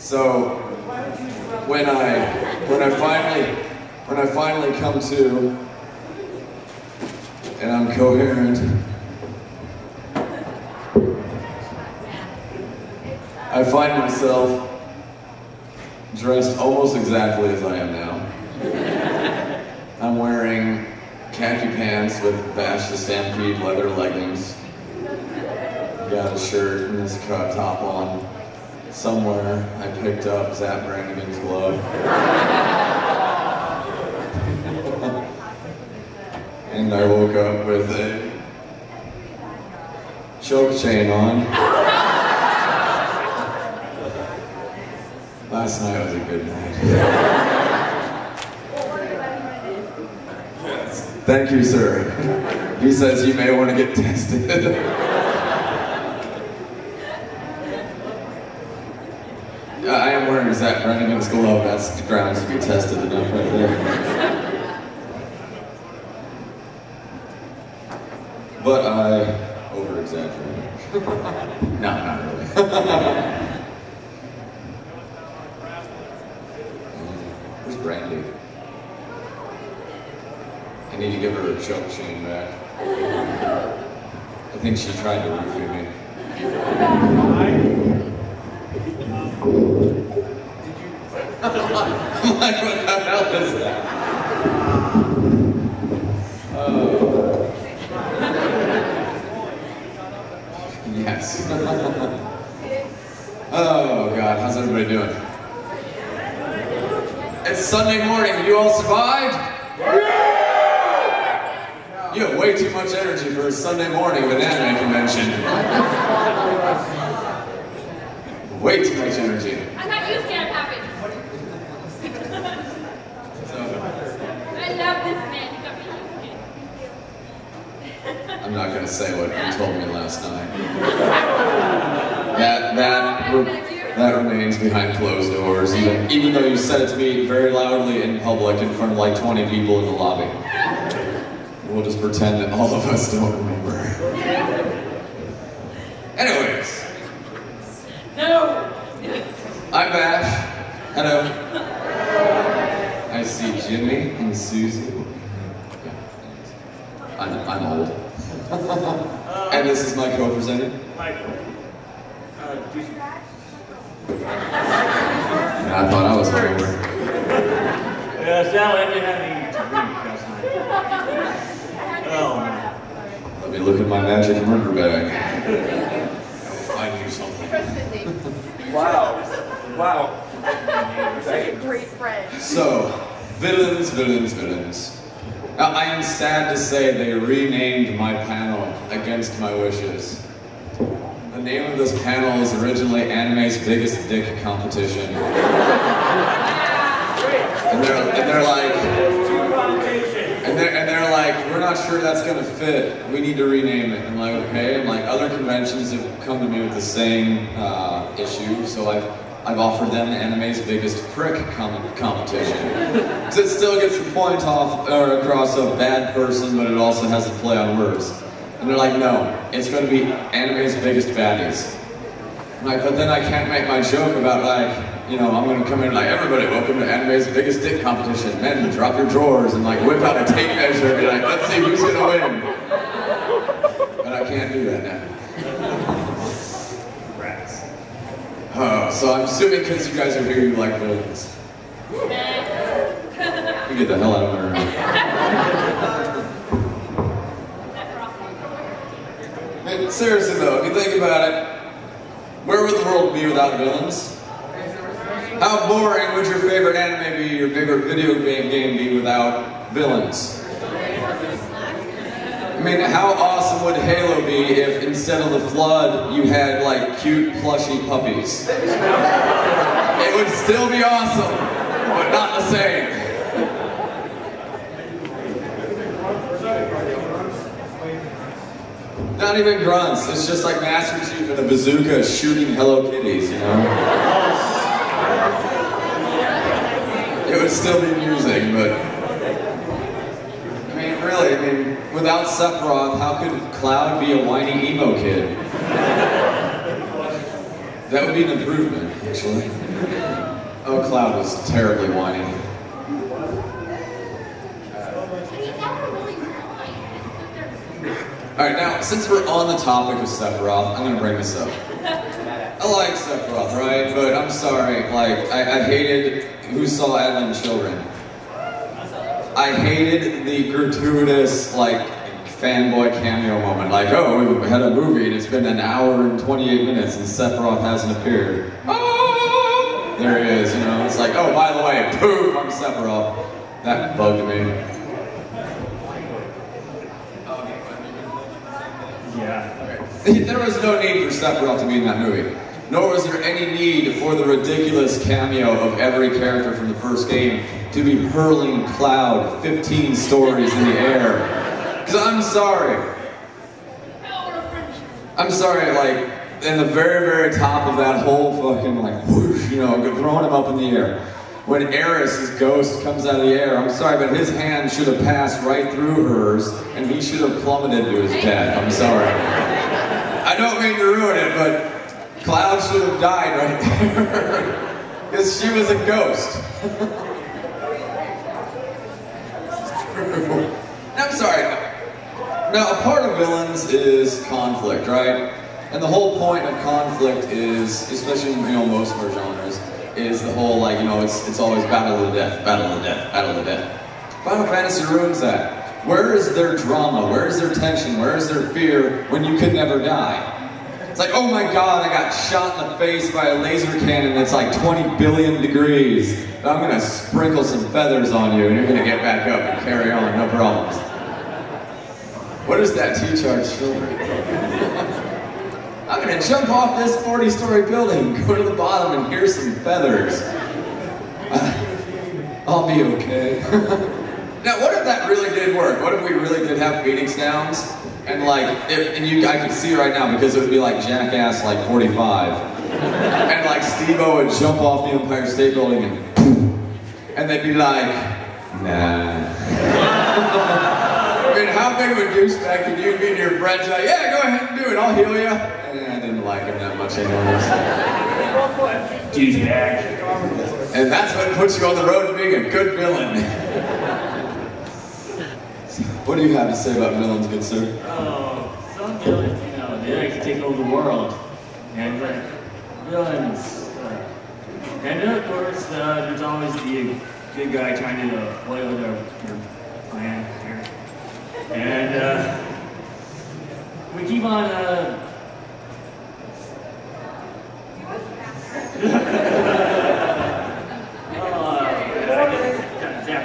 So when I finally come to and I'm coherent, I find myself dressed almost exactly as I am now. I'm wearing khaki pants with Bash the Stampede leather leggings. Got a shirt and this top on. Somewhere I picked up Zap Brannigan's glove. And I woke up with a choke chain on. Last night was a good night. Yes. Thank you, sir. He says you may want to get tested. I am wearing Zach Brannigan's glove. That's grounds to be tested enough right there. But I over-exaggerate. No, not really. Where's Brandy? I need to give her a choke chain back. I think she tried to roofie me. Like, what the hell is that? Yes. Oh, God, how's everybody doing? It's Sunday morning, you all survived? You have way too much energy for a Sunday morning of an anime convention. Way too much energy. I thought you scared of happy. I love this man. He got me used to. I'm not going to say what you told me last night. That remains behind closed doors, even though you said it to me very loudly in public in front of like 20 people in the lobby. We'll just pretend that all of us don't remember. Anyways. No! I'm Bash. Hello. I see Jimmy and Susie. I'm old. And this is my co-presenter. Michael. Yeah, I thought I was over. Yeah, Sal, I didn't have any to drink last night. Oh, man. Let me look at my magic murder bag. Find you something. Wow. Wow. Such a great friend. So, villains. Now, I am sad to say they renamed my panel against my wishes. The name of this panel is originally Anime's Biggest Dick Competition. And they're like, we're not sure that's gonna fit. We need to rename it. I'm like, okay. And like other conventions have come to me with the same issue, so I've offered them Anime's Biggest Prick Competition. Because it still gets the point across a bad person, but it also has to play on words. And they're like, no, it's going to be Anime's Biggest Baddies. I'm like, but then I can't make my joke about like, you know, I'm going to come in like, everybody, welcome to Anime's Biggest Dick Competition. Men, drop your drawers and like whip out a tape measure and be like, let's see who's going to win. But I can't do that now. Rats. So I'm assuming because you guys are here, you like villains. You get the hell out of my room. Seriously though, if you think about it, where would the world be without villains? How boring would your favorite anime be, your favorite video game be without villains? I mean, how awesome would Halo be if instead of the Flood, you had like cute plushy puppies? It would still be awesome, but not the same. Not even grunts, it's just like Master Chief and a bazooka shooting Hello Kitties, you know? It would still be amusing, but... I mean, really, without Sephiroth, how could Cloud be a whiny emo kid? That would be an improvement, actually. Oh, Cloud was terribly whiny. Alright, now, since we're on the topic of Sephiroth, I'm gonna bring this up. I like Sephiroth, right? But I'm sorry, like, I hated Who Saw Advent Children. I hated the gratuitous, like, fanboy cameo moment. Like, oh, we had a movie and it's been an hour and 28 minutes and Sephiroth hasn't appeared. Oh, there he is, you know? It's like, oh, by the way, poof, I'm Sephiroth. That bugged me. Yeah. There was no need for Sephiroth to be in that movie. Nor was there any need for the ridiculous cameo of every character from the first game to be hurling Cloud 15 stories in the air. Because I'm sorry, like, in the very, very top of that whole fucking, like, whoosh, you know, throwing him up in the air. When Eris, his ghost, comes out of the air, I'm sorry, but his hand should have passed right through hers, and he should have plummeted to his death. I'm sorry. I don't mean to ruin it, but Cloud should have died right there. Because she was a ghost. I'm sorry. Now, a part of villains is conflict, right? And the whole point of conflict is, especially in, you know, most of our genres, is the whole, like, you know, it's always battle to the death, battle to the death, battle to the death. Final Fantasy ruins that. Where is their drama? Where is their tension? Where is their fear when you can never die? It's like, oh my god, I got shot in the face by a laser cannon that's like 20 billion degrees. But I'm gonna sprinkle some feathers on you and you're gonna get back up and carry on, no problems. What does that teach our children? I'm gonna jump off this 40-story building, go to the bottom and hear some feathers. I'll be okay. Now, what if that really did work? What if we really did have Phoenix Downs? And like, I could see right now because it would be like Jackass like 45. And like Steve-O would jump off the Empire State Building and boom. And they'd be like, nah. I mean, how big of a douchebag could you be to your friends? Like, yeah, go ahead and do it, I'll heal you. And I didn't like him that much anyways. Douchebag. And that's what puts you on the road to being a good villain. What do you have to say about villains, good sir? Oh, some villains, you know, they like to take over the world. And villains. And then, of course, there's always the good guy trying to foil their plan here. And we keep on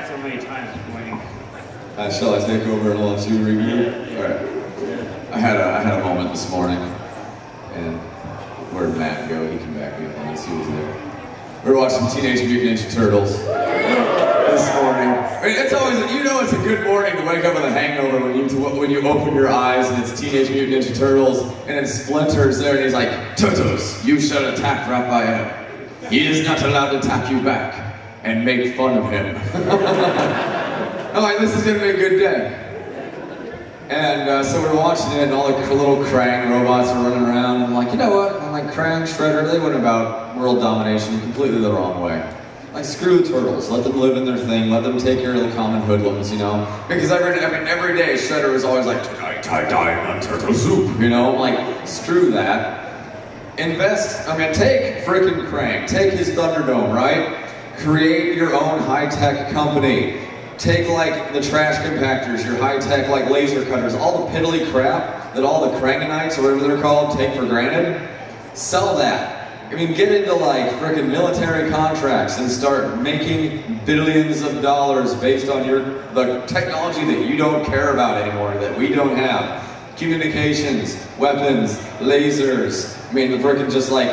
so many times this morning. Shall I take over and let you review? Yeah. All right. I had a moment this morning, and where'd Matt go? He came back with us. He was there. We were watching Teenage Mutant Ninja Turtles this morning. I mean, it's always, you know, it's a good morning to wake up with a hangover when you open your eyes and it's Teenage Mutant Ninja Turtles, and then Splinter's there, and he's like, "Turtles, you shall attack Raphael. He is not allowed to attack you back," and make fun of him. I'm like, this is gonna be a good day. And so we're watching it, and all the little Krang robots are running around, and I'm like, you know what? I'm like, Krang, Shredder, they went about world domination completely the wrong way. Like, screw the turtles, let them live in their thing, let them take care of the common hoodlums, you know? Because every day Shredder was always like, tonight I dine on turtle soup, you know? I'm like, screw that. Take frickin' Krang, take his Thunderdome, right? Create your own high-tech company. Take like the trash compactors, your high-tech like laser cutters, all the piddly crap that all the Kranganites or whatever they're called take for granted. Sell that. I mean, get into like frickin' military contracts and start making billions of dollars based on the technology that you don't care about anymore, that we don't have. Communications, weapons, lasers. I mean, the frickin' just like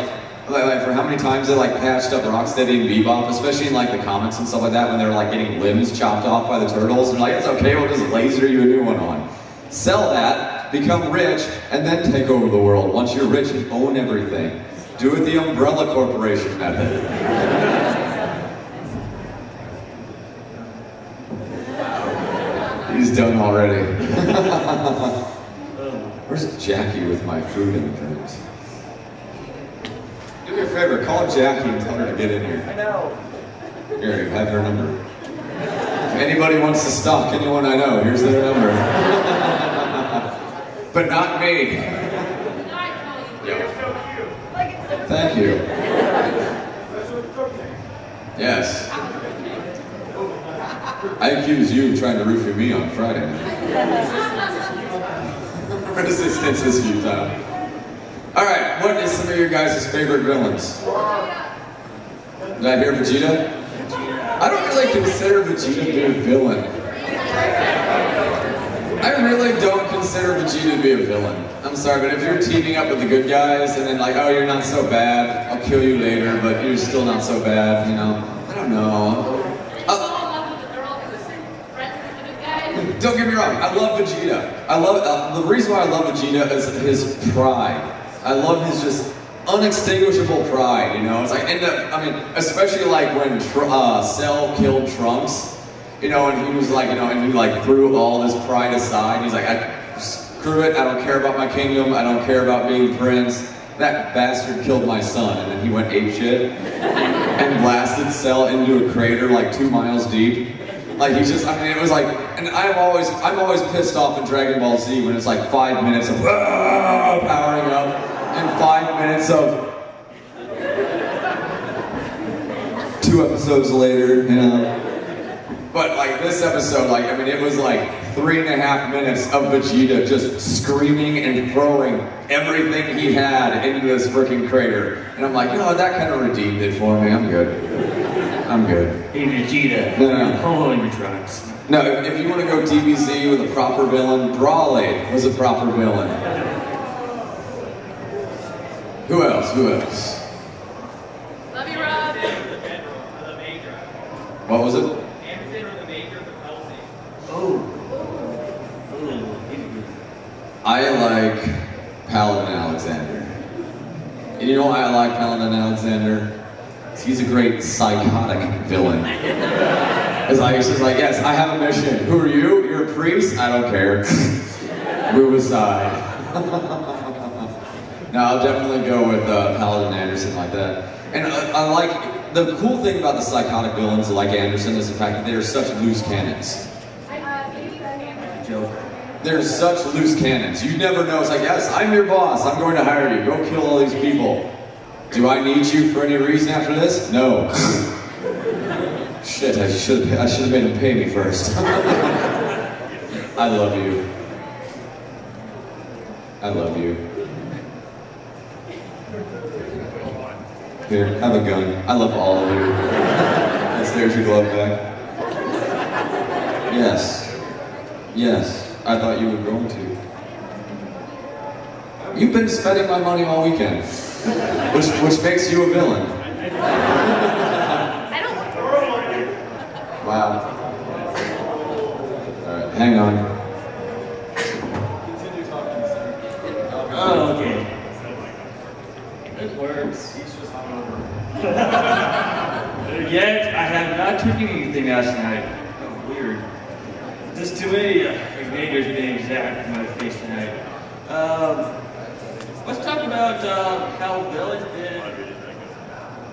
for how many times they like patched up Rocksteady and Bebop, especially in like the comics and stuff like that, when they were like getting limbs chopped off by the turtles, and like, it's okay, we'll just laser you a new one on. Sell that, become rich, and then take over the world. Once you're rich and own everything. Do it the Umbrella Corporation method. He's done already. Where's Jackie with my food and drinks? Do me a favor. favor, call Jackie and tell her to get in here. I know. Here, you have her number. If anybody wants to stalk anyone I know, here's their number. But not me. Yep. Thank you. Yes. I accuse you of trying to roofie me on Friday night. Resistance is futile. Alright, what is some of your guys' favorite villains? Did I hear Vegeta? I don't really consider Vegeta to be a villain. I really don't consider Vegeta to be a villain. I'm sorry, but if you're teaming up with the good guys and then like, oh, you're not so bad, I'll kill you later, but you're still not so bad, you know? I don't know. Don't get me wrong, I love Vegeta. I love the reason why I love Vegeta is his pride. I love his just unextinguishable pride, you know? It's like, I mean, especially like when Cell killed Trunks, you know, and he was like, you know, and he like threw all his pride aside. He's like, screw it, I don't care about my kingdom, I don't care about being prince. That bastard killed my son, and then he went apeshit and blasted Cell into a crater like 2 miles deep. Like he's just, I mean, it was like, and I'm always pissed off in Dragon Ball Z when it's like 5 minutes of powering up and 5 minutes of 2 episodes later, you know. But like this episode, like, I mean, it was like 3.5 minutes of Vegeta just screaming and throwing everything he had into this freaking crater. And I'm like, you know, that kind of redeemed it for me. I'm good. I'm good. Hey Vegeta, no. Holy Trunks. No, if you want to go DBZ with a proper villain, Brawley was a proper villain. Who else? Who else? Love you, Rob. What was it? I like Paladin Alexander. And you know why I like Paladin Alexander? He's a great psychotic villain. As I used to like, yes, I have a mission. Who are you? You're a priest? I don't care. Move aside. No, I'll definitely go with Paladin Anderson like that. And I like, the cool thing about the psychotic villains like Anderson is the fact that they are such loose cannons. They're such loose cannons. You never know. It's like, yes, I'm your boss. I'm going to hire you. Go kill all these people. Do I need you for any reason after this? No. Shit, I should have made him pay me first. I love you. I love you. Here, have a gun. I love all of you. There's your glove back. Yes. Yes. I thought you were going to. You've been spending my money all weekend. Which makes you a villain. I don't Wow. Alright, hang on. Oh, okay. It works. Yet, I have not taken anything last night. Oh, weird. Just too many ignators being zapped in my face tonight. Let's talk about how villains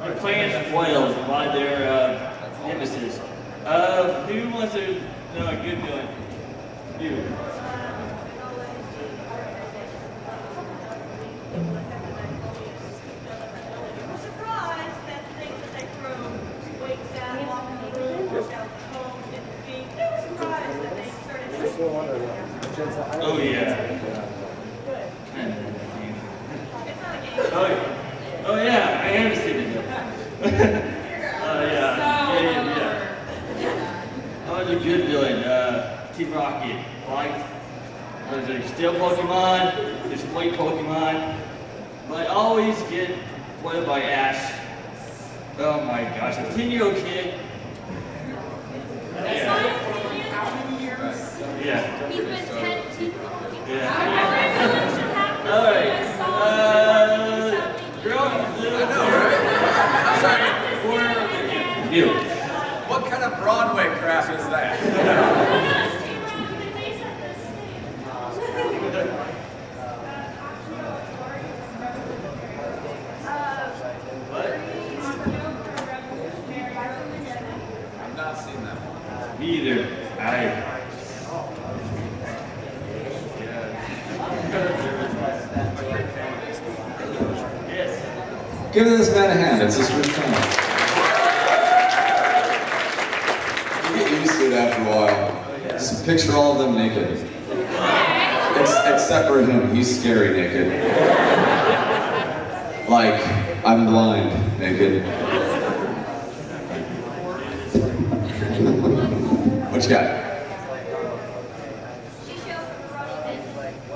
are playing foils by their nemesis. Who wants to know a good villain? You. Oh yeah. Oh yeah, I understand it. Oh yeah. Oh, the good villain, Team Rocket. Like, there's steel Pokemon, there's white Pokemon, but I always get foiled by Ash. Oh my gosh, a 10-year-old kid. Yeah. He's been 10 Yeah. Alright. You. What kind of Broadway crap is that? What? Me either. Yes. Give this man a hand. It's his first time. You get used to it after a while. Just picture all of them naked. Except for him. He's scary naked. Like, I'm blind naked. What you got?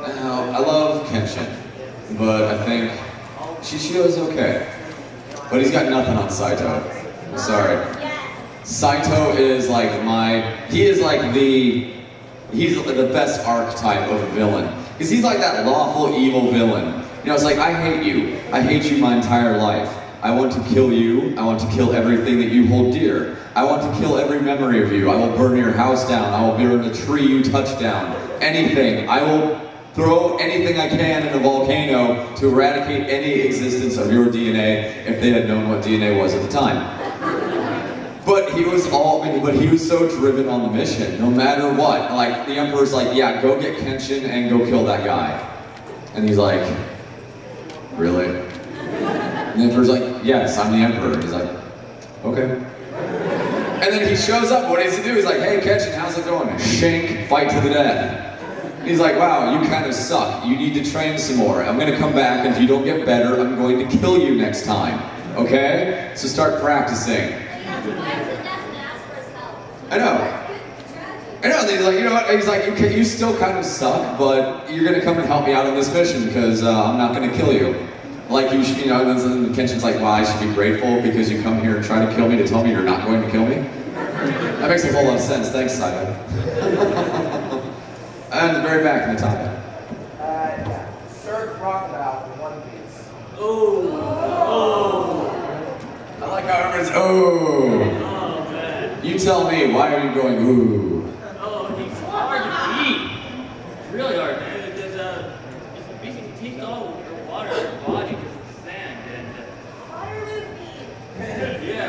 Now, I love Kenshin, but I think Shishio's okay. But he's got nothing on Saito. I'm sorry. Saito is like he's the best archetype of a villain. Because he's like that lawful evil villain. You know, it's like, I hate you. I hate you my entire life. I want to kill you. I want to kill everything that you hold dear. I want to kill every memory of you. I will burn your house down. I will burn the tree you touch down. Anything. I will throw anything I can in a volcano to eradicate any existence of your DNA if they had known what DNA was at the time. But he was so driven on the mission, no matter what. Like, the Emperor's like, yeah, go get Kenshin and go kill that guy. And he's like, really? And the Emperor's like, yes, I'm the Emperor. He's like, okay. And then he shows up, what does he do? He's like, hey Kenshin, how's it going? Shank, fight to the death. He's like, wow, you kind of suck. You need to train some more. I'm gonna come back, and if you don't get better, I'm going to kill you next time. Okay? So start practicing. I know. I know, he's like, you know what, he's like, you still kind of suck, but you're gonna come and help me out on this mission, because I'm not gonna kill you. Like, and then Kenshin's like, wow, I should be grateful because you come here and try to kill me to tell me you're not going to kill me? That makes a whole lot of sense, thanks, Saito. And the very back in the top hat. Sir Crocodile from One Piece. Oh. I like how everyone's, oh. Oh, man. You tell me, why are you going, ooh? Oh, he's hard to beat. It's really hard, man. He takes all your water in your body because of sand. Water Luffy. Yeah,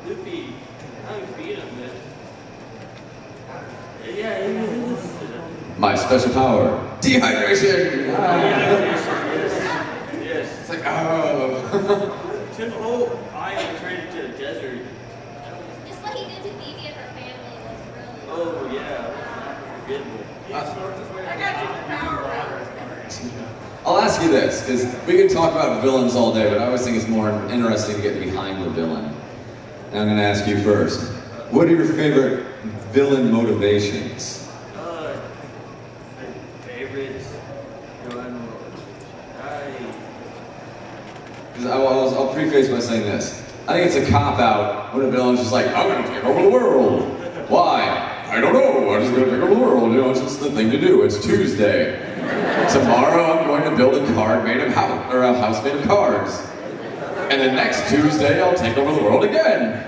Luffy, how do you feed him? My special power, dehydration! Yes. It's like, oh. Took a whole island and turned it into a desert. Just what he did to Vivi and her family was really... Oh, yeah. Good. I got you power. I'll ask you this, because we can talk about villains all day, but I always think it's more interesting to get behind the villain. And I'm going to ask you first. What are your favorite villain motivations? I'll preface by saying this. I think it's a cop-out when a villain's just like, I'm going to take over the world. Why? I don't know. I'm just going to take over the world. You know, it's just the thing to do. It's Tuesday. Tomorrow I'm going to build a house made of cards. And then next Tuesday I'll take over the world again.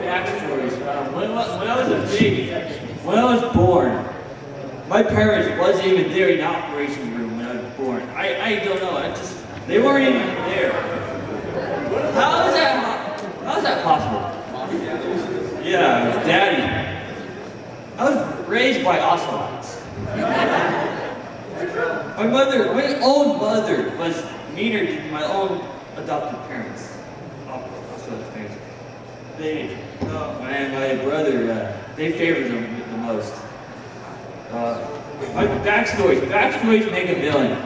Backstories. When I was a baby, when I was born, my parents wasn't even there in the operation room when I was born. I don't know. They weren't even there. How is that possible? Yeah, Daddy. I was raised by ocelots. My own mother was meaner than my own adopted parents. My brother, they favored them the most. My backstories make a villain.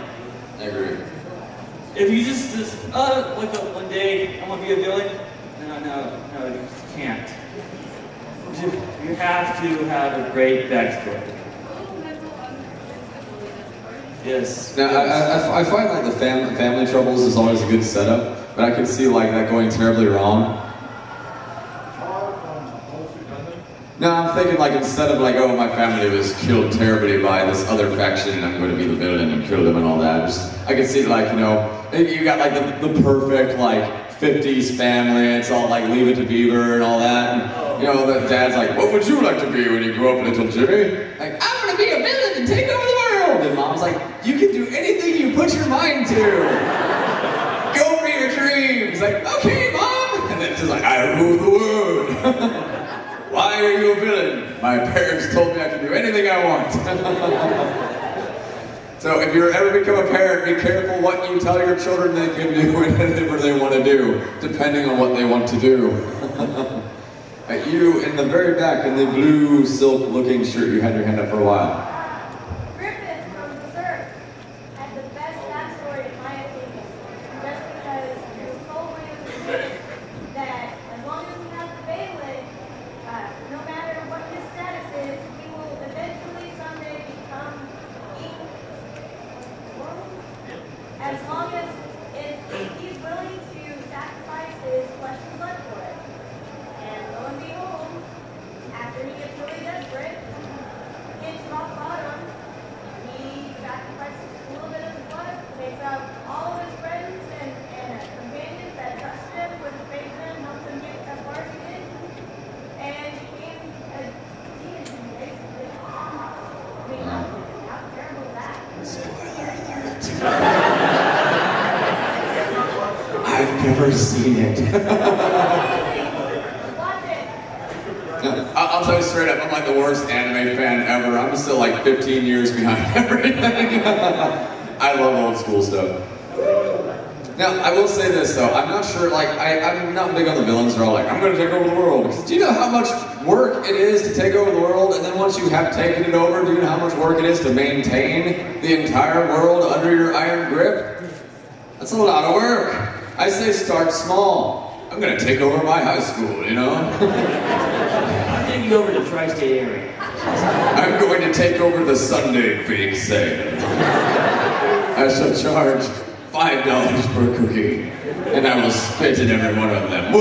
I agree. If you just wake up one day, I'm gonna be a villain. No, you just can't. You have to have a great backstory. Yes. Now, I find like the family troubles is always a good setup, but I could see like that going terribly wrong. No, I'm thinking like instead of like, oh, my family was killed terribly by this other faction and I'm going to be the villain and kill them and all that. I could see like, you know, you got like the perfect like 50s family, it's all like Leave It to Beaver and all that. And, you know, the dad's like, what would you like to be when you grow up, little Jimmy? Like, I'm going to be a villain and take over the world. And mom's like, you can do anything you put your mind to. Go for your dreams. Like, okay, mom. And then she's like, I rule the world. Why Why are you a villain? My parents told me I could do anything I want. So if you ever become a parent, be careful what you tell your children they can do whatever they want to do, depending on what they want to do. At you in the very back in the blue silk looking shirt, you had your hand up for a while. Griffin from Berserk had the best backstory in my opinion. Just because he was told when he was a kid that as long as he has the Beyblade, no matter what his status is, he will eventually someday become king. As long as he's willing to sacrifice his flesh and blood for it. And lo and behold, after he gets really desperate, hits rock bottom, he sacrifices a little bit of his blood, takes out all of his friends and companions that trusted him, put his faith in him, helped him get as far as he did, and became a deity, basically. I mean, how terrible is that? I've never seen it. I'll tell you straight up, I'm like the worst anime fan ever. I'm still like 15 years behind everything. I love old school stuff. Now, I will say this though, I'm not sure, like, I'm not big on the villains that are all like, I'm gonna take over the world. Because do you know how much work it is to take over the world? And then once you have taken it over, do you know how much work it is to maintain the entire world under your iron grip? That's a lot of work. I say start small. I'm gonna take over my high school, you know? I'm taking over the tri-state area. I'm going to take over the Sunday bake sale. I shall charge $5 per cookie, and I will spit in every one of them.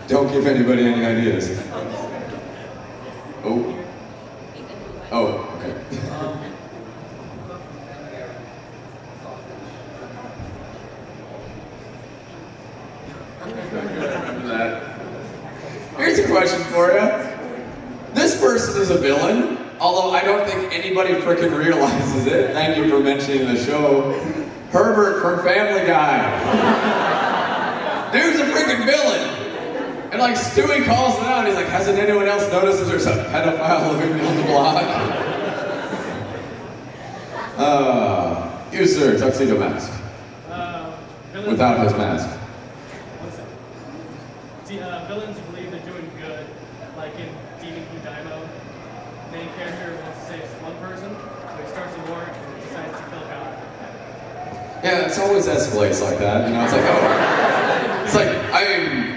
Don't give anybody any ideas. Oh. Oh, okay. Remember that. Here's a question for you. This person is a villain, although I don't think anybody frickin' realizes it. Thank you for mentioning the show. Herbert from Family Guy. Dude's a frickin' villain. And like Stewie calls it out, he's like, hasn't anyone else noticed that there's a pedophile living on the block? You sir, Tuxedo Mask. Without his mask. Villains believe they're doing good, like in Demon King Daimo. Main character wants to save one person, so he starts a war and decides to kill God. Yeah, it's always escalates like that. You know, it's like, oh,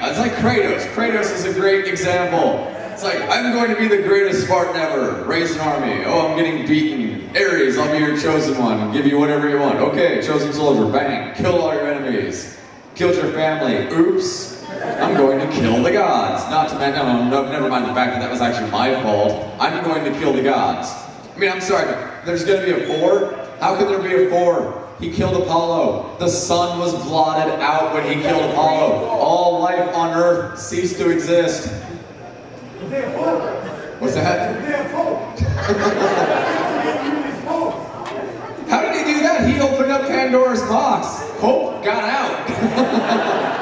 it's like Kratos. Kratos is a great example. It's like, I'm going to be the greatest Spartan ever. Raise an army. Oh, I'm getting beaten. Ares, I'll be your chosen one. Give you whatever you want. Okay, chosen soldier. Bang. Kill all your enemies. Killed your family. Oops. I'm going to kill the gods. Not to mention, no, never mind the fact that that was actually my fault. I'm going to kill the gods. I mean, I'm sorry, but there's going to be a 4? How could there be a 4? He killed Apollo. The sun was blotted out when he killed Apollo. All life on Earth ceased to exist. What's that? How did he do that? He opened up Pandora's box. Hope got out.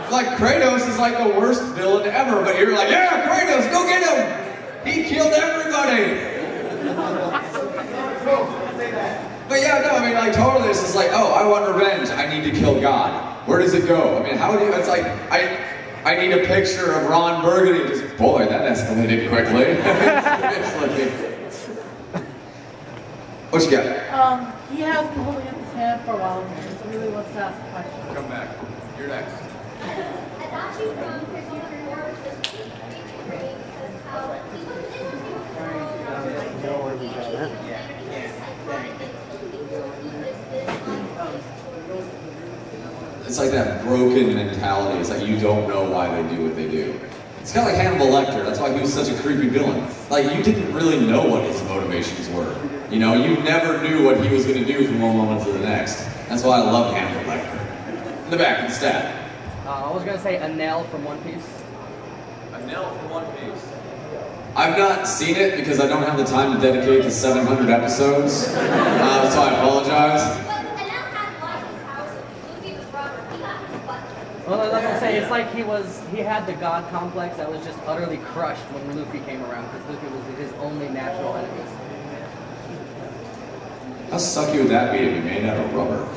Like, Kratos is like the worst villain ever, but you're like, yeah, Kratos, go get him! He killed everybody! But yeah, no, I mean, like, totally, this is like, oh, I want revenge, I need to kill God. Where does it go? I mean, how do you, it's like, I need a picture of Ron Burgundy, just, boy, that escalated quickly. What you got? He has been holding up his hand for a while, so he really wants to ask a question. Come back. You're next. Adachi from Persona 4 says, says how he was It's like that broken mentality. It's like you don't know why they do what they do. It's kind of like Hannibal Lecter. That's why he was such a creepy villain. Like, you didn't really know what his motivations were. You know, you never knew what he was going to do from one moment to the next. That's why I love Hannibal Lecter. In the back, instead. I was going to say a nail from One Piece. A nail from One Piece. I've not seen it because I don't have the time to dedicate to 700 episodes. So I apologize. But Anel had lost his house. Luffy was Robert. He Well, that's what I'm saying. It's like he had the god complex that was just utterly crushed when Luffy came around, because Luffy was his only natural enemy. How sucky would that be to be made out of rubber?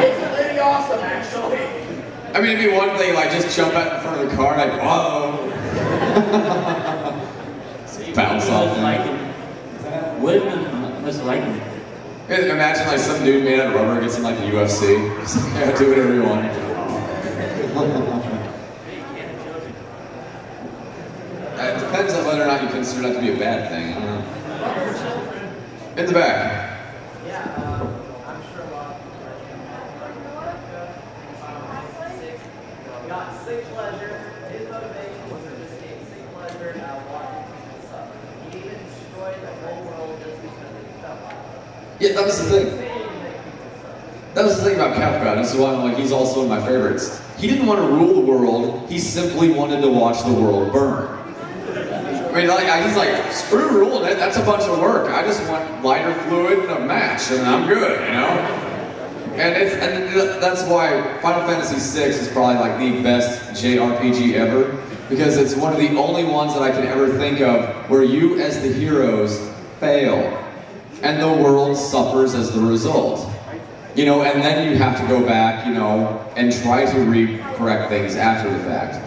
It's pretty awesome, actually. I mean, it'd be one thing, like, just jump out in front of the car, like, whoa. Bounce off there. Women must like him. Imagine, like, some dude made out of rubber gets in, like, the UFC. Just, yeah, do whatever you want. It depends on whether or not you consider that to be a bad thing. I don't know. In the back. I'm sure a lot of people got sick pleasure. His motivation was to escape sick pleasure and walking to suffer. He even destroyed the whole world just because he felt like it. Yeah, that was the thing. That was the thing about Kafka. This is why I'm like, he's also one of my favorites. He didn't want to rule the world. He simply wanted to watch the world burn. I mean, like, he's like, screw ruling it. That's a bunch of work. I just want lighter fluid and a match, and I'm good, you know. And that's why Final Fantasy VI is probably like the best JRPG ever, because it's one of the only ones that I can ever think of where you, as the heroes, fail, and the world suffers as the result. You know, and then you have to go back, you know, and try to correct things after the fact.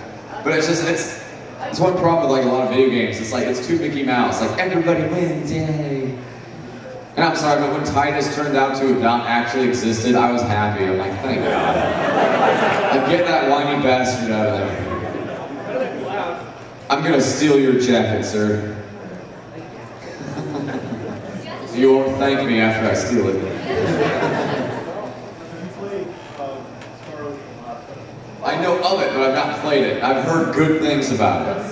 But it's just, it's one problem with like a lot of video games. It's like, it's too Mickey Mouse. Like, everybody wins, yay. And I'm sorry, but when Titus turned out to have not actually existed, I was happy. I'm like, thank God. Like, get that whiny bastard out of there. I'm gonna steal your jacket, sir. You won't thank me after I steal it. I know of it, but I've not played it. I've heard good things about it.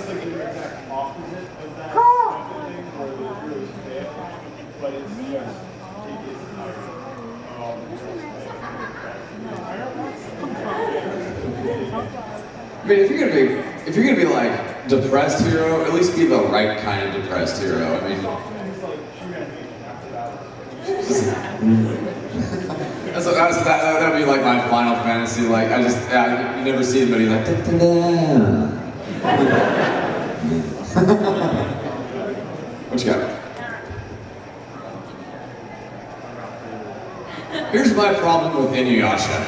I mean, if you're gonna be like depressed hero, at least be the right kind of depressed hero. I mean, that would be like my Final Fantasy. Like, you never see anybody like. Da, da, da. What you got? Here's my problem with Inuyasha.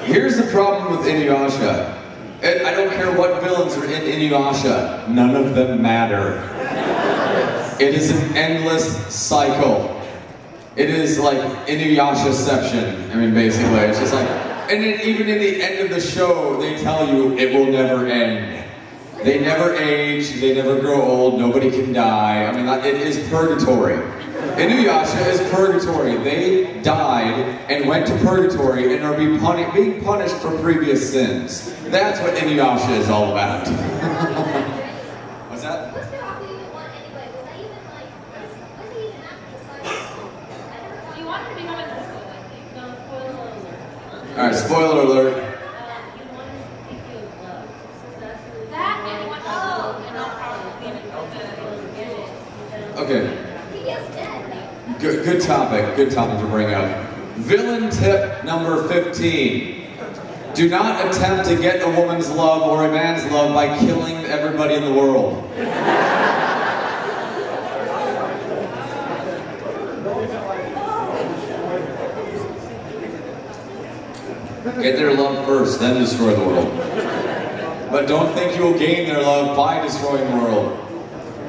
Here's the problem with Inuyasha. I don't care what villains are in Inuyasha. None of them matter. It is an endless cycle. It is like Inuyashaception. I mean, basically, it's just like, and then even in the end of the show, they tell you it will never end. They never age, they never grow old, nobody can die. I mean, it is purgatory. Inuyasha is purgatory. They died and went to purgatory and are being punished for previous sins. That's what Inuyasha is all about. What's that? What's the rock even want anyway? Was that even like, was he even after the cycle? He wanted to become invisible, I think. No, spoiler alert. Alright, spoiler alert. You wanted to think you of love. That and he wanted to and I'll probably be in it. Okay. He is dead. Good topic to bring up. Villain tip number 15. Do not attempt to get a woman's love or a man's love by killing everybody in the world. Get their love first, then destroy the world. But don't think you will gain their love by destroying the world.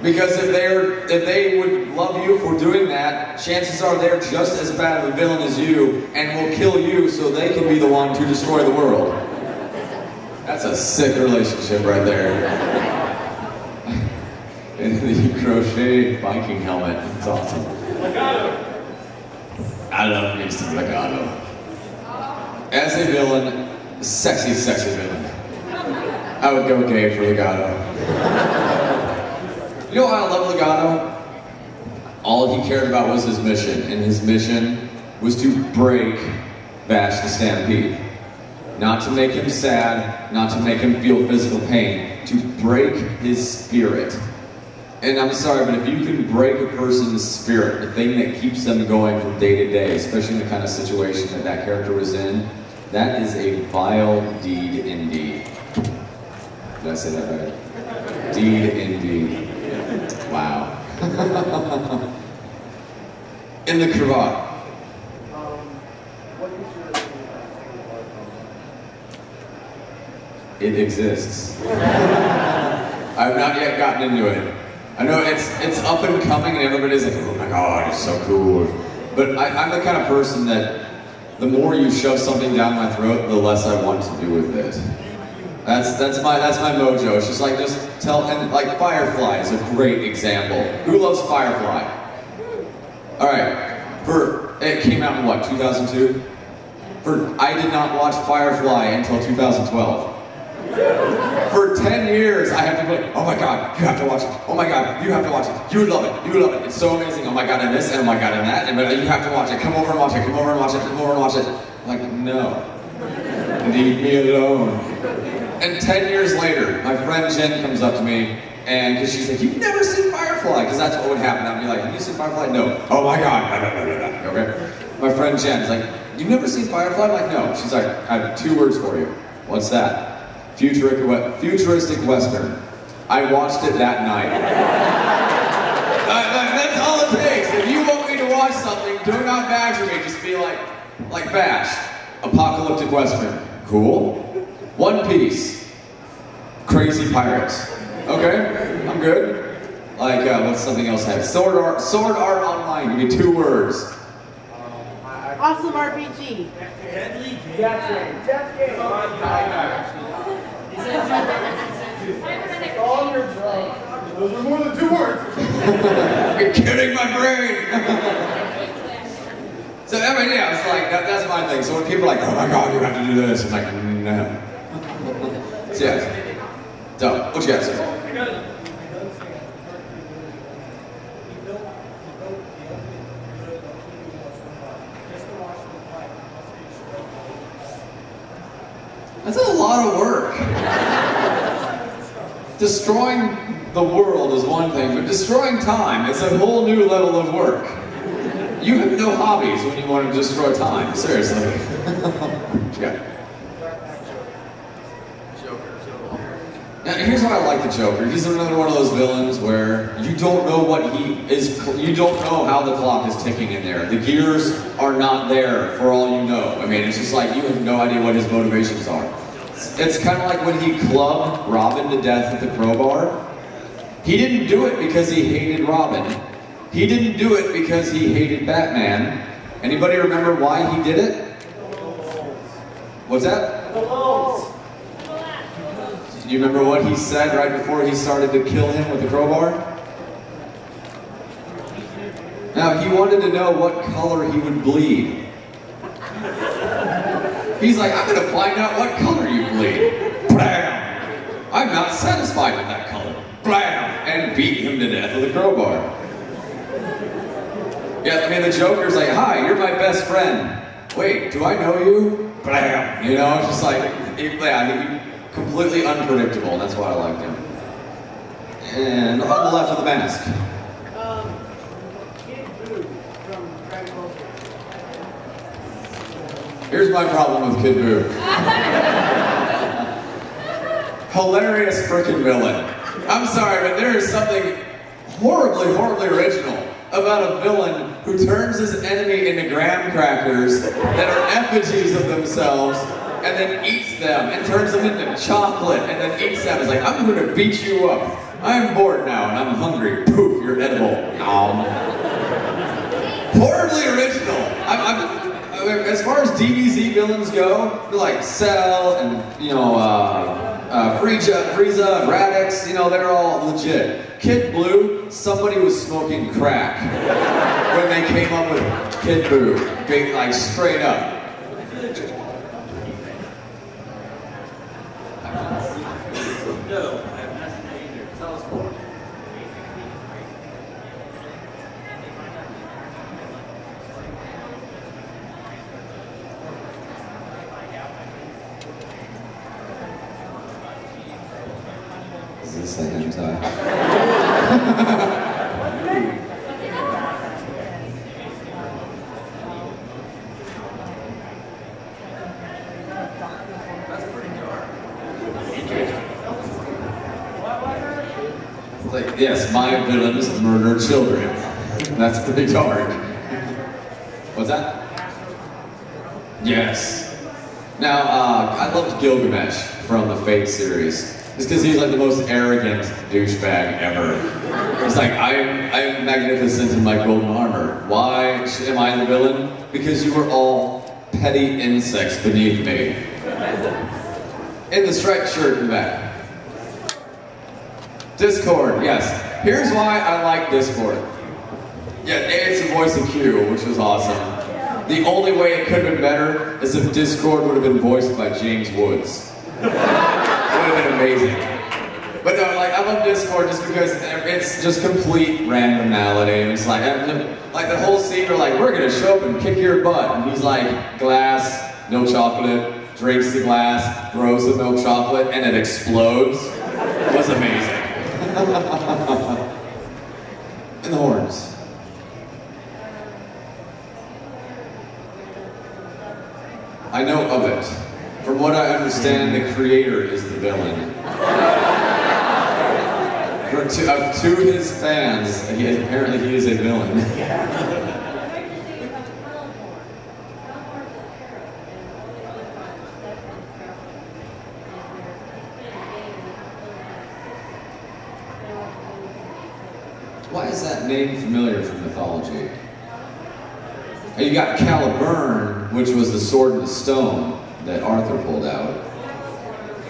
Because if they would love you for doing that, chances are they're just as bad of a villain as you and will kill you so they can be the one to destroy the world. That's a sick relationship right there. And the crochet Viking helmet, it's awesome. Legato. I love me some Legato. As a villain, sexy villain. I would go gay for Legato. You know why I love Legato? All he cared about was his mission, and his mission was to break Vash the Stampede. Not to make him sad, not to make him feel physical pain, to break his spirit. And I'm sorry, but if you can break a person's spirit, the thing that keeps them going from day to day, especially in the kind of situation that that character was in, that is a vile deed indeed. Did I say that right? Deed indeed. Wow. In the cravat. What is your It exists. I've not yet gotten into it. I know it's up and coming and everybody's like, oh my god, it's so cool. But I'm the kind of person that the more you shove something down my throat, the less I want to do with it. That's my mojo. It's just like, and like Firefly is a great example. Who loves Firefly? Alright, it came out in what, 2002? I did not watch Firefly until 2012. For 10 years, I have to be like, oh my god, you have to watch it. Oh my god, you have to watch it. You would love it. You would love it. It's so amazing. Oh my god, and this, and oh my god, and that, and you have to watch it. Come over and watch it. Come over and watch it. Come over and watch it. I'm like, no. Leave me alone. And 10 years later, my friend Jen comes up to me, and because she's like, you've never seen Firefly? Because that's what would happen. I'd be like, have you seen Firefly? No. Oh my god. Okay. My friend Jen's like, you've never seen Firefly? I'm like, no. She's like, I have 2 words for you. What's that? Futuristic Western. I watched it that night. That's all it takes. If you want me to watch something, do not badger me. Just be like Bash. Apocalyptic Western. Cool. One Piece. Crazy pirates. Okay, I'm good. Like, what's something else I have? Sword Art Online. Give me 2 words. Awesome RPG. Death Game. Those are more than 2 words. You're kidding my brain. So I mean, yeah, it's like that's my thing. So when people are like, oh my god, you have to do this, I'm like, no. So yeah. So what you got, sir? That's a lot of work. Destroying the world is one thing, but destroying time is a whole new level of work. You have no hobbies when you want to destroy time, seriously. Yeah. Now, here's why I like the Joker. He's another one of those villains where you don't know you don't know how the clock is ticking in there. The gears are not there for all you know. I mean, it's just like you have no idea what his motivations are. It's kind of like when he clubbed Robin to death with the crowbar. He didn't do it because he hated Robin. He didn't do it because he hated Batman. Anybody remember why he did it? What's that? Do you remember what he said right before he started to kill him with the crowbar? Now, he wanted to know what color he would bleed. He's like, I'm going to find out what color you bleed. Blam! I'm not satisfied with that color. Blam! And beat him to death with a crowbar. Yeah, I mean, the Joker's like, hi, you're my best friend. Wait, do I know you? Blam! You know, it's just like, completely unpredictable, and that's why I liked him. And on the left of the mask. Here's my problem with Kid Buu. Hilarious frickin' villain. I'm sorry, but there is something horribly, horribly original about a villain who turns his enemy into graham crackers that are effigies of themselves and then eats them and turns them into chocolate and then eats them. It's like, I'm going to beat you up. I'm bored now and I'm hungry. Poof, you're edible. Horribly original. As far as DBZ villains go, they're like Cell and, Frieza and Radix, they're all legit. Kid Buu, somebody was smoking crack when they came up with Kid Buu, being like straight up. No, I have not seen that either. Tell us more. Is this a hentai? It's like, yes, my villains murder children. That's pretty dark. What's that? Yes. Now, I loved Gilgamesh from the Fate series. Just because he's like the most arrogant douchebag ever. He's like, I'm magnificent in my golden armor. Why am I the villain? Because you were all petty insects beneath me. In the striped shirt in the back. Discord, yes. Here's why I like Discord. Yeah, it's the voice of Q, which was awesome. The only way it could have been better is if Discord would have been voiced by James Woods. It would have been amazing. But no, like, I love Discord just because it's just complete randomnality. And it's like the whole scene, they're like, we're gonna show up and kick your butt. And he's like, glass, no chocolate, drinks the glass, throws the milk chocolate, and it explodes. It was amazing. And the horns. I know of it. From what I understand, the creator is the villain. To his fans, apparently he is a villain. Why is that name familiar from mythology? You got Caliburn, which was the sword in the stone that Arthur pulled out.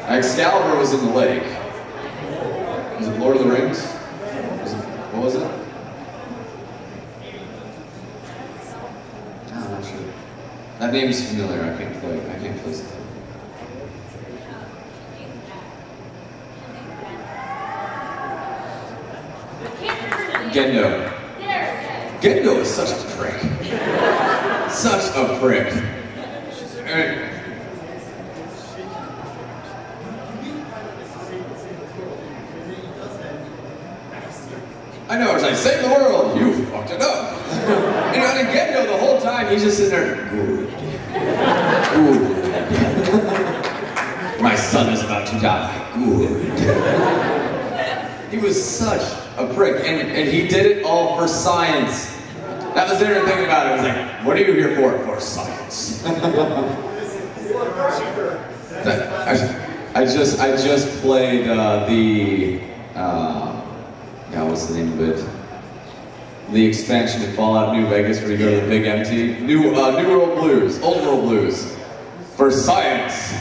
Excalibur was in the lake. Was it Lord of the Rings? What was it? I'm not sure. That name's familiar. I can't place it. Gendo. Gendo is such a prick. Such a prick. I know, it's like, save the world! You fucked it up! You know, and Gendo the whole time, he's just sitting there, good. Good. My son is about to die. Good. He was such a prick, and he did it all for science. That was the other thing about it. I was like, what are you here for? For science. I just played what's the name of it? The expansion to Fallout New Vegas, where you go to the big empty. New World Blues, Old World Blues. For science.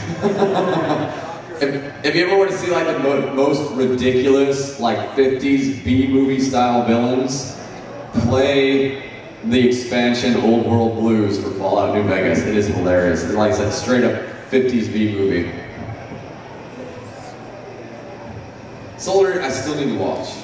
If you ever want to see like the most ridiculous, like 50s B-movie style villains, play the expansion Old World Blues for Fallout New Vegas. It is hilarious. It's like a straight up 50s B-movie. Solar, I still need to watch.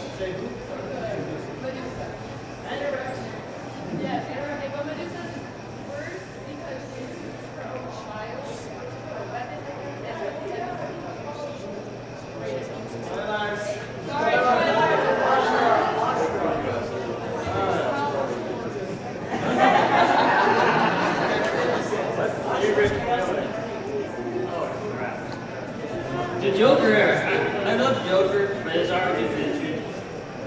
The Joker, I love Joker, but it's already mentioned.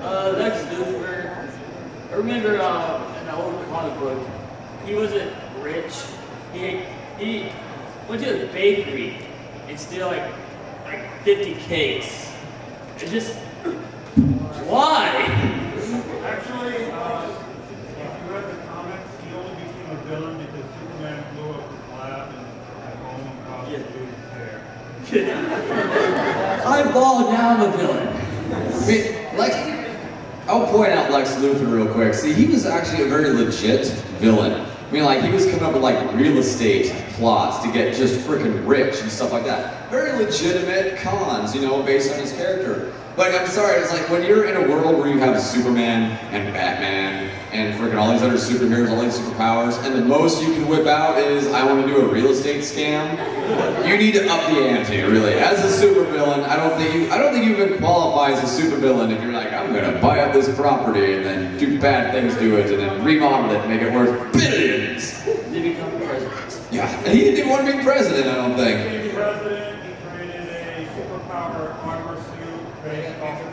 Lex Luthor, I remember in the old comic book, he wasn't rich. He went to the bakery and steal like 50 cakes. It's just, why? Actually, if you read the comics, he only became a villain because Superman blew up his lab and at home and caused him to lose his hair. I'm bald, now I'm a villain. I mean, I'll point out Lex Luthor real quick. See, he was actually a very legit villain. I mean, like, he was coming up with, like, real estate plots to get just freaking rich and stuff like that. Very legitimate cons, you know, based on his character. But I'm sorry, it's like, when you're in a world where you have Superman and Batman and freaking all these other superheroes, all these superpowers, and the most you can whip out is, I want to do a real estate scam. You need to up the ante, really. As a supervillain, I don't think you even qualify as a supervillain if you're like, I'm gonna buy up this property and then do bad things to it and then remodel it and make it worth billions. They become president. Yeah, and he didn't even want to be president, I don't think. He president, he created a superpower armor suit based off of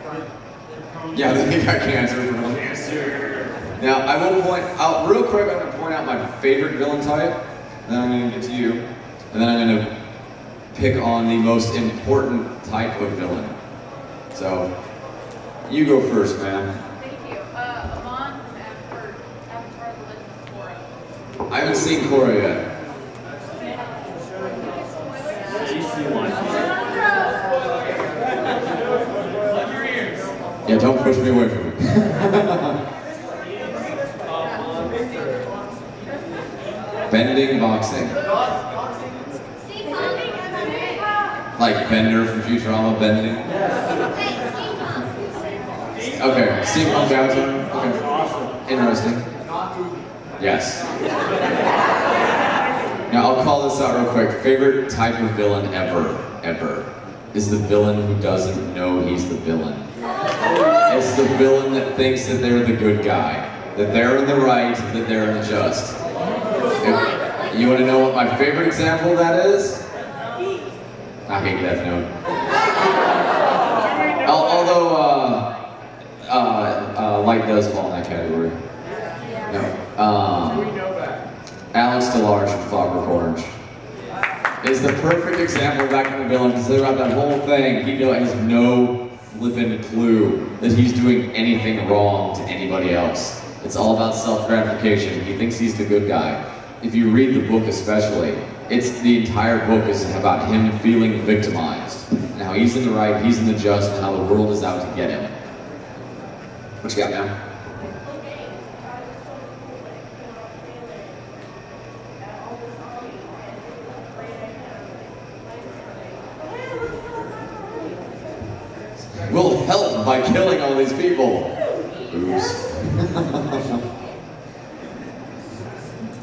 Yeah, they got cancer from him. Cancer. Now, I will point out, real quick, I'm going to point out my favorite villain type, then I'm going to get to you, and then I'm going to pick on the most important type of villain. So, you go first, ma'am. Thank you. Amon from Avatar The Legend of Korra. I haven't seen Korra yet. You see one. Yeah, don't push me away from it. Bending boxing. Like Bender from Futurama, bending. Okay, steampunk avatar. Okay, interesting. Yes. Now I'll call this out real quick. Favorite type of villain ever, is the villain who doesn't know he's the villain. It's the villain that thinks that they're the good guy, that they're in the right, that they're in the just. If you want to know what my favorite example of that is? I hate Death Note. Although, Light does fall in that category. No. Alex DeLarge from Clockwork Orange is the perfect example of that kind of villain, because throughout that whole thing, he has no flippin' clue that he's doing anything wrong to anybody else. It's all about self-gratification. He thinks he's the good guy. If you read the book especially, the entire book is about him feeling victimized. And how he's in the right, he's in the just, and how the world is out to get him. What you got now? We'll help by killing all these people. Oops.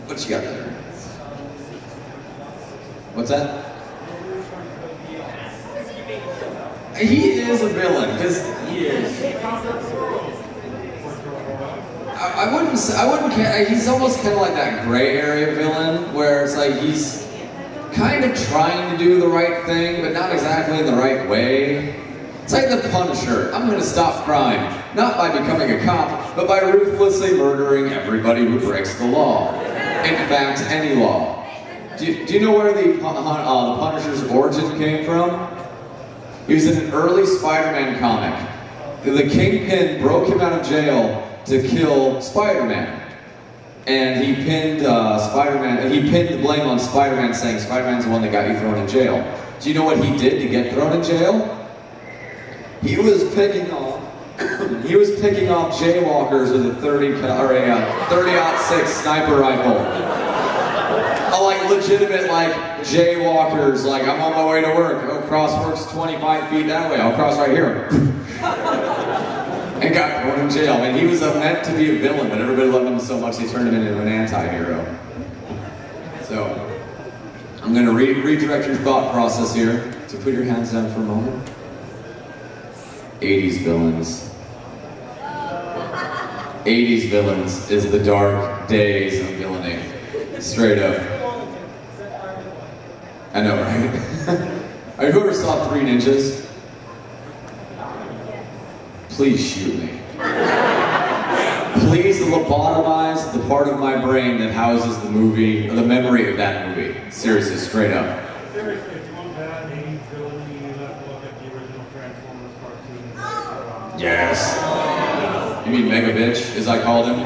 What you got there? What's that? He is a villain, because He is. I wouldn't. He's almost kind of like that gray area villain, where it's like he's kind of trying to do the right thing, but not exactly in the right way. It's like the Punisher. I'm going to stop crime, not by becoming a cop, but by ruthlessly murdering everybody who breaks the law. In fact, any law. Do you know where the Punisher's origin came from? He was in an early Spider-Man comic. The Kingpin broke him out of jail to kill Spider-Man. And he pinned the blame on Spider-Man, saying Spider-Man's the one that got you thrown in jail. Do you know what he did to get thrown in jail? He was picking off jaywalkers with a 30-06 sniper rifle. Like legitimate, like jaywalkers. Like, I'm on my way to work. Oh, crosswalk's 25 feet that way. I'll cross right here. And got thrown in jail. I mean, he was meant to be a villain, but everybody loved him so much they turned him into an anti-hero. So, I'm going to redirect your thought process here. So put your hands down for a moment. 80s villains. 80s villains is the dark days of villainy. Straight up. I know, right? Have you ever saw 3 Ninjas? Please shoot me. Please lobotomize the part of my brain that houses the movie, or the memory of that movie. Seriously, straight up. Seriously, if you want bad 80s villainy, you have to look at the original Transformers cartoon. Yes. You mean Mega Bitch, as I called him?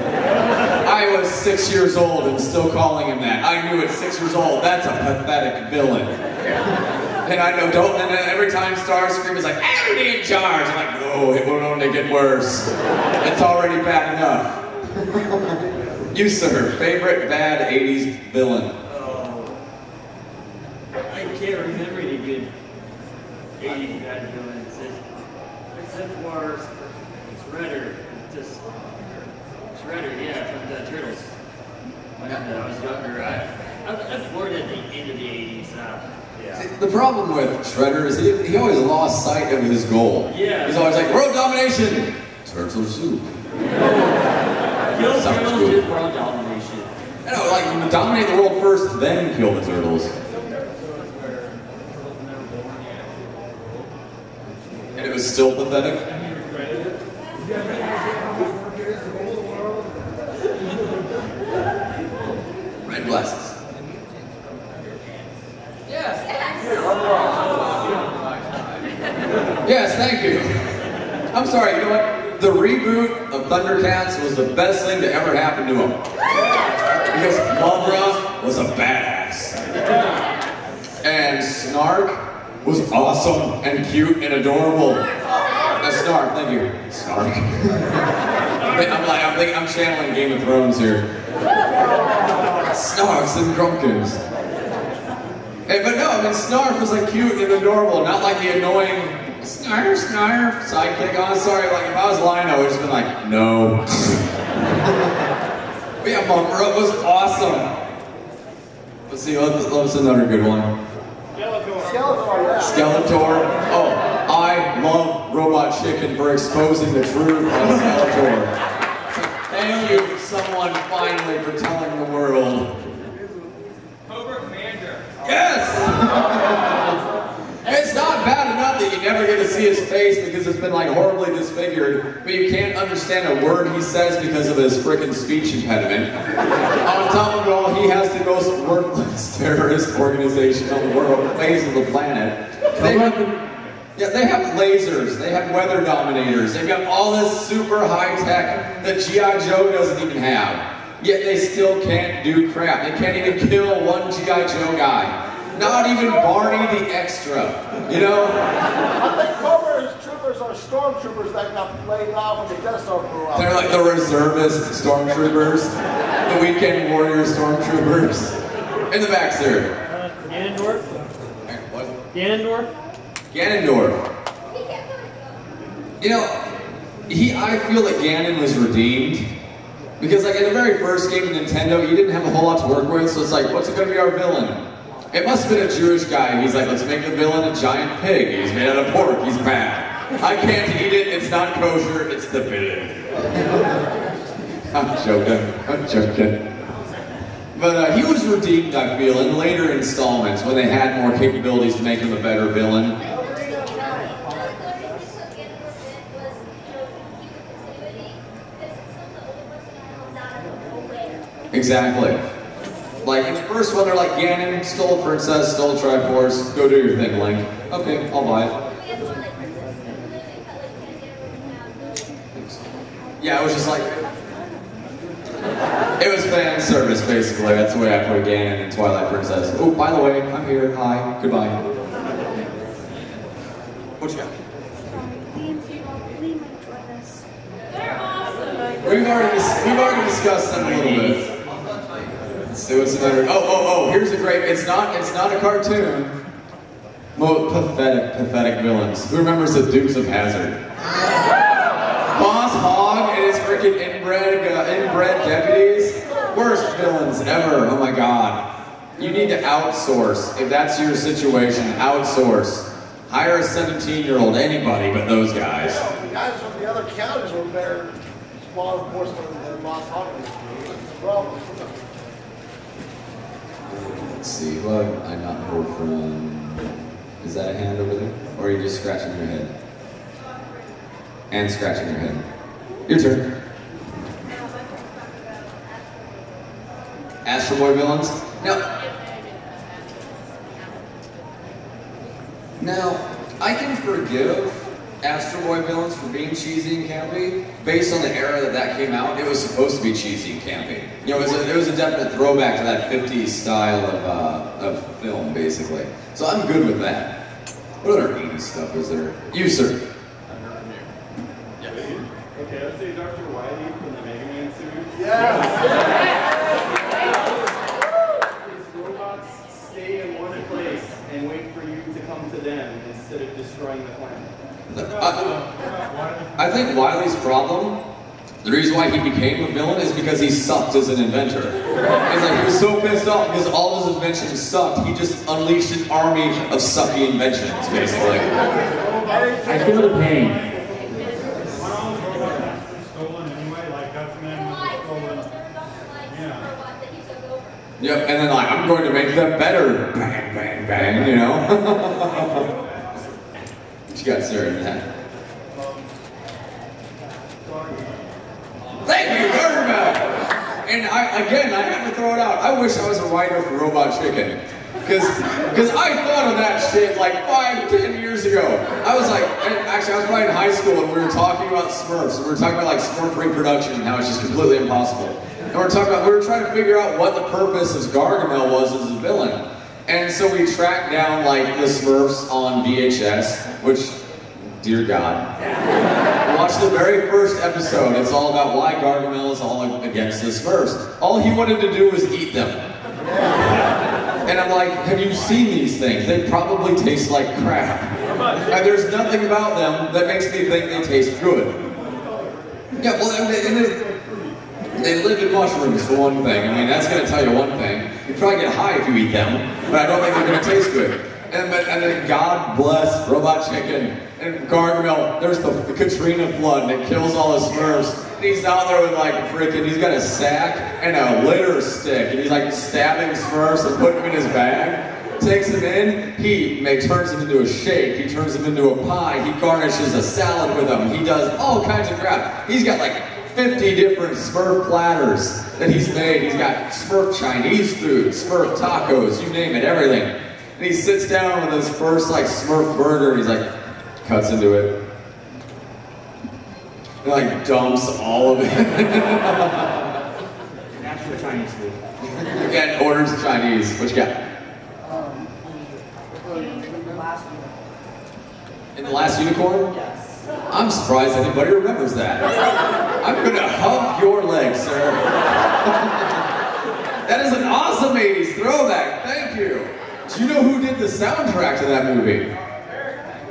I was 6 years old and still calling him that. I knew at 6 years old, that's a pathetic villain. And I know, and every time Starscream is like, I'm in charge. I'm like, no, it will only get worse. It's already bad enough. You, sir, favorite bad 80s villain? I can't remember any good 80s bad villains. Except for Shredder. Just Shredder, yeah. Turtles. When I was younger, I was born at the end of the 80s. Yeah. See, the problem with Shredder is he always lost sight of his goal. Yeah. He's always like, world domination! Turtle soup. Kill Turtles is world domination. I know, like, you dominate the world first, then kill the turtles. And it was still pathetic? Red glasses. Yes, thank you. I'm sorry, you know what? The reboot of Thundercats was the best thing to ever happen to him. Because Mothra was a badass. And Snark was awesome and cute and adorable. Snark, thank you. Snark. I'm channeling Game of Thrones here. Snarks and Grumpkins. Hey, but no, I mean, Snarf was like cute and adorable, not like the annoying Snarf sidekick. Oh, I'm sorry, like if I was Lion, I would have just been like, no. But yeah, Mothra was awesome. Let's see, what's another good one? Skeletor. Oh, I love Robot Chicken for exposing the truth of Skeletor. Thank you, someone finally, for telling the world. Yes! It's not bad enough that you never get to see his face because it's been like horribly disfigured, but you can't understand a word he says because of his frickin' speech impediment. On top of it all, he has the most worthless terrorist organization on the world, face of the planet. They have lasers, they have weather dominators, they've got all this super high tech that G.I. Joe doesn't even have. Yet they still can't do crap. They can't even kill one G.I. Joe guy. Not even Barney the Extra, you know? I think Cobra troopers are stormtroopers that got laid off when the Death Star blew up. They're like the reservist stormtroopers, the weekend warrior stormtroopers. In the back, sir. Ganondorf? What? Ganondorf? Ganondorf. You know, I feel that Ganon was redeemed. Because like in the very first game of Nintendo, you didn't have a whole lot to work with, so it's like, what's going to be our villain? It must have been a Jewish guy. He's like, let's make the villain a giant pig. He's made out of pork. He's bad. I can't eat it. It's not kosher. It's the villain. I'm joking. But he was redeemed, I feel, in later installments when they had more capabilities to make him a better villain. Exactly. Like in the first one, they're like, Ganon stole a princess, stole a Triforce, go do your thing, Link. Okay, I'll buy it. Yeah, it was just like, it was fan service, basically. That's the way I put Ganon in Twilight Princess. Oh, by the way, I'm here. Hi. Goodbye. What you got? They're awesome. We've already discussed them a little bit. Let's see what's another. Oh, here's a great. It's not a cartoon. Most pathetic villains. Who remembers the Dukes of Hazzard? Boss Hogg and his freaking inbred deputies. Worst villains ever. Oh my god. You need to outsource. If that's your situation, outsource. Hire a 17-year-old, anybody but those guys. Yeah, the guys from the other counties were better, smaller enforcement than Boss Hogg. Well, let's see, who have I not heard from? Is that a hand over there? Or are you just scratching your head? And scratching your head. Your turn. Astro Boy villains? Now, I can forgive Astro Boy villains for being cheesy and campy, based on the era that came out. It was supposed to be cheesy and campy. You know, it was a definite throwback to that 50s style of film, basically. So I'm good with that. What other 80s stuff is there? You, sir. Okay, let's say Dr. Wily from the Mega Man series. yes! Robots stay in one place and wait for you to come to them instead of destroying the planet. I think Wily's problem The reason why he became a villain is because he sucked as an inventor. It's like he was so pissed off because all of his inventions sucked, he just unleashed an army of sucky inventions, basically. I feel the pain. Stolen anyway, like Dutchman was stolen. Yeah. Yep, and then like, I'm going to make them better. Bang, bang, bang, you know? What you got, sir, in that? Thank you, Gargamel! And I have to throw it out. I wish I was a writer for Robot Chicken. Because I thought of that shit like 5-10 years ago. I was like, actually I was probably in high school and we were talking about Smurfs. We were talking about like Smurf reproduction and how it's just completely impossible. And we were trying to figure out what the purpose of Gargamel was as a villain. And so we tracked down like the Smurfs on VHS, which, dear God. Watch the very first episode. It's all about why Gargamel is all against the Smurfs. All he wanted to do was eat them. And I'm like, have you seen these things? They probably taste like crap. And there's nothing about them that makes me think they taste good. Yeah, well, they live in mushrooms for one thing. I mean, that's going to tell you one thing. You probably get high if you eat them, but I don't think they're going to taste good. And then God bless Robot Chicken and Gargamel. There's the Katrina flood and it kills all the Smurfs. And he's out there with like he's got a sack and a litter stick and he's like stabbing Smurfs and putting them in his bag. Takes them in, he turns them into a shake, he turns them into a pie, he garnishes a salad with them, he does all kinds of crap. He's got like 50 different Smurf platters that he's made. He's got Smurf Chinese food, Smurf tacos, you name it, everything. And he sits down with his first like Smurf burger and he's like, cuts into it. And like dumps all of it. Natural Chinese food. And orders Chinese. What you got? In The Last Unicorn? Yes. I'm surprised anybody remembers that. I'm gonna hug your leg, sir. That is an awesome 80s throwback. Thank you. Do you know who did the soundtrack to that movie?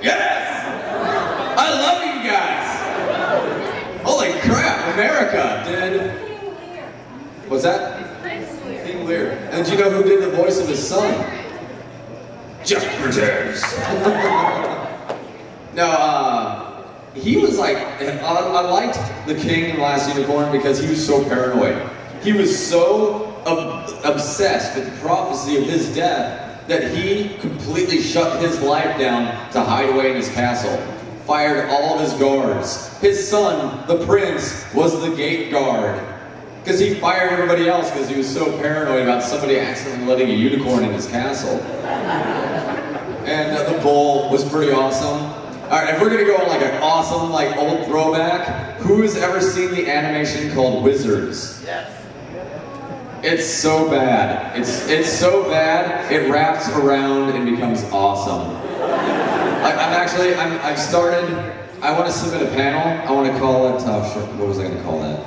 Yes! I love you guys! Holy crap, America did... What's that? King Lear. And do you know who did the voice of his son? Jeff Bridges. No, he was like... I liked the King in The Last Unicorn because he was so paranoid. He was so obsessed with the prophecy of his death that he completely shut his life down to hide away in his castle. Fired all of his guards. His son, the prince, was the gate guard. Because he fired everybody else because he was so paranoid about somebody accidentally letting a unicorn in his castle. And the bull was pretty awesome. Alright, if we're gonna go on like an awesome, like old throwback, who has ever seen the animation called Wizards? Yes. It's so bad. It's so bad, it wraps around and becomes awesome. I've started, I want to submit a panel. I want to call it, what was I going to call that?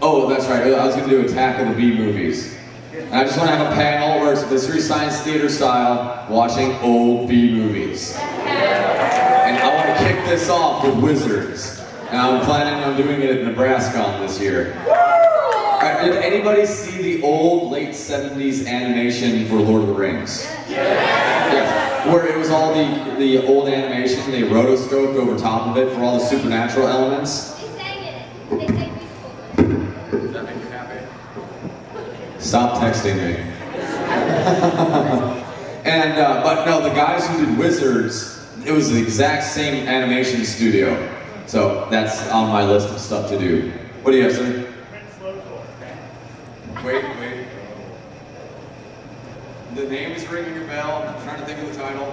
Oh, that's right, I was going to do Attack of the Bee movies. And I just want to have a panel where it's Mystery Science Theater style, watching old Bee movies. And I want to kick this off with Wizards. And I'm planning on doing it at Nebraska this year. Right, did anybody see the old late 70s animation for Lord of the Rings? Yeah. Where it was all the old animation, they rotoscoped over top of it for all the supernatural elements? They sang in it. They sang musical. Does that make you happy? Stop texting me. And, but no, the guys who did Wizards, it was the exact same animation studio. So that's on my list of stuff to do. What do you have, sir? Wait. The name is ringing a bell. I'm trying to think of the title.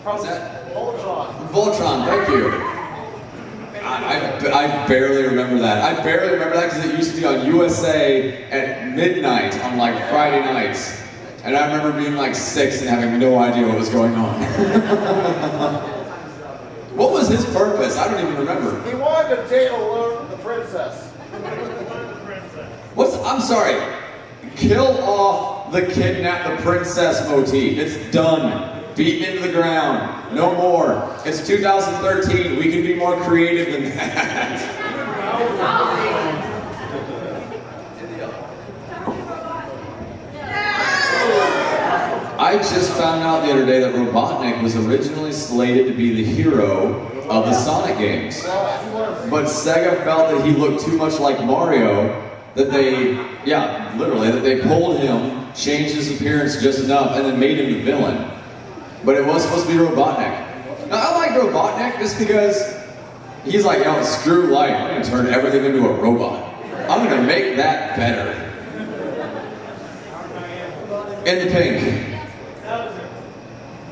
What's that? Voltron. Voltron, thank you. I barely remember that. I barely remember that because it used to be on USA at midnight on like Friday nights. And I remember being like 6 and having no idea what was going on. What was his purpose? I don't even remember. He wanted to date the princess. I'm sorry. Kill off the kidnap the princess motif. It's done. Beaten into the ground. No more. It's 2013. We can be more creative than that. I just found out the other day that Robotnik was originally slated to be the hero of the Sonic games. But Sega felt that he looked too much like Mario that they, yeah, literally, that they pulled him, changed his appearance just enough, and then made him the villain. But it was supposed to be Robotnik. Now, I like Robotnik just because he's like, yo, screw life, I'm gonna turn everything into a robot. I'm gonna make that better. In the pink.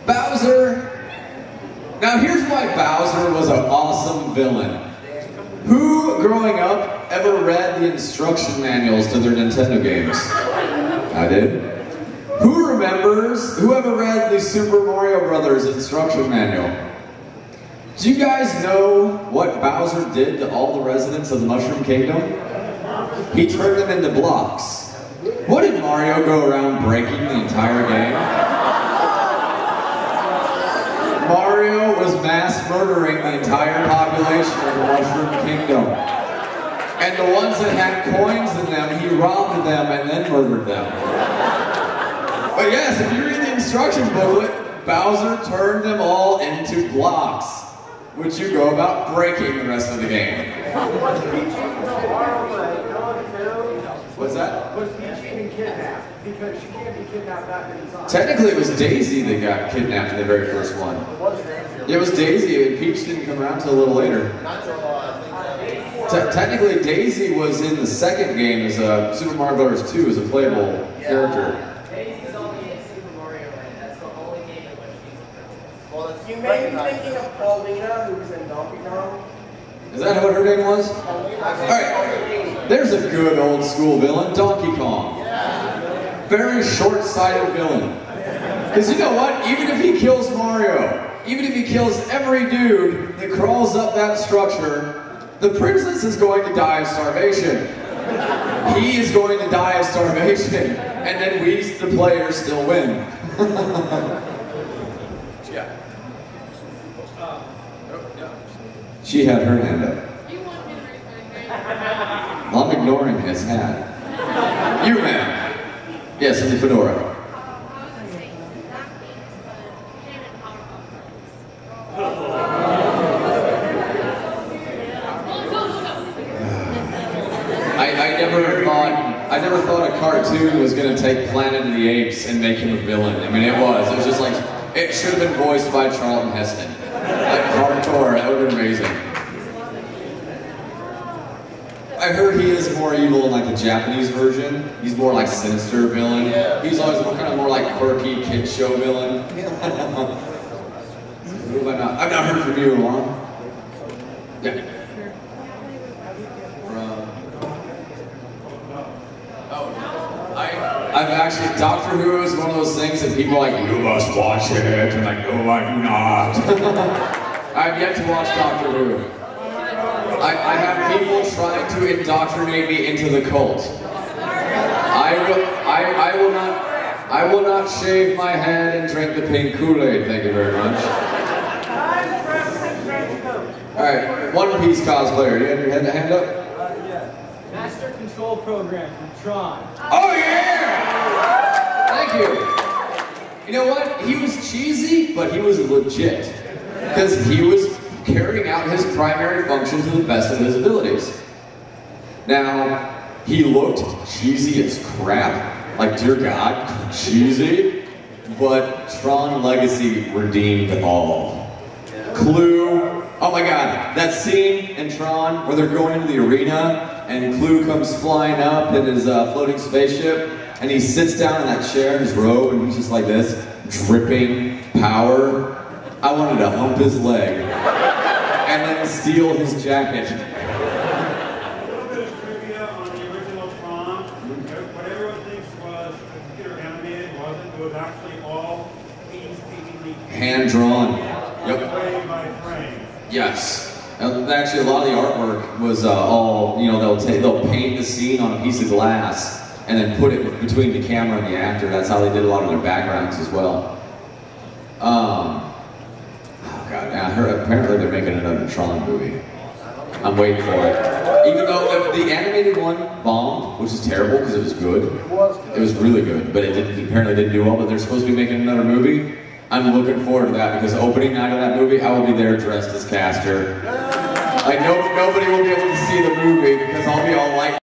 Bowser. Now here's why Bowser was an awesome villain. Who, growing up, ever read the instruction manuals to their Nintendo games? I did. Who ever read the Super Mario Brothers instruction manual? Do you guys know what Bowser did to all the residents of the Mushroom Kingdom? He turned them into blocks. What did Mario go around breaking the entire game? Mario was mass murdering the entire population of the Mushroom Kingdom. And the ones that had coins in them, he robbed them and then murdered them. But yes, if you read the instruction booklet, Bowser turned them all into blocks, which you go about breaking the rest of the game. What's that? Was Peach even kidnapped? Because she can't be kidnapped that many times. Technically, it was Daisy that got kidnapped in the very first one. It was Daisy. Peach didn't come around until a little later. Technically, Daisy was in the second game as Super Mario Bros. 2 as a playable character. Daisy's only in Super Mario Land. That's the only game in which she's a princess. Well, you may be thinking of Paulina, who was in Donkey Kong. Is that what her name was? Alright, there's a good old school villain, Donkey Kong. Very short-sighted villain. Because you know what? Even if he kills Mario, even if he kills every dude that crawls up that structure, the princess is going to die of starvation. He is going to die of starvation, and then we, the players, still win. Yeah. She had her hand up. I'm ignoring his hat. You, ma'am. Yes, in the fedora. I never thought a cartoon was going to take Planet of the Apes and make him a villain. I mean, it was just like, it should have been voiced by Charlton Heston. Like, hardcore, that would have been amazing. I heard he is more evil in like the Japanese version. He's more like sinister villain. He's always kind of more like quirky kid show villain. Who have I not? I've not heard from you in a while. Yeah. I've actually, Doctor Who is one of those things that people are like, you must watch it, and like, no, I do not. I've yet to watch Doctor Who. I have people trying to indoctrinate me into the cult. I will not shave my head and drink the pink Kool-Aid, thank you very much. Alright, One Piece cosplayer, you have your hand up? Yeah. Master Control Program from Tron. Oh yeah! Thank you. You know what? He was cheesy, but he was legit. Because he was carrying out his primary function to the best of his abilities. Now, he looked cheesy as crap. Like, dear God, cheesy. But Tron Legacy redeemed all. Clue. Oh my God, that scene in Tron where they're going into the arena and Clue comes flying up in his floating spaceship and he sits down in that chair in his robe and he's just like this, dripping power. I wanted to hump his leg and then steal his jacket. A little bit of trivia on the original Tron. What everyone thinks was computer animated wasn't. It was actually all painstakingly hand-drawn. Yep. Frame by frame. Yes. Actually, a lot of the artwork was all, you know, they'll paint the scene on a piece of glass and then put it between the camera and the actor. That's how they did a lot of their backgrounds as well. God, yeah, I heard apparently they're making another Tron movie. I'm waiting for it. Even though the animated one bombed, which is terrible because it was good. It was really good, but it apparently didn't do well. But they're supposed to be making another movie. I'm looking forward to that because opening night of that movie, I will be there dressed as Castor. Like nobody will be able to see the movie because I'll be all light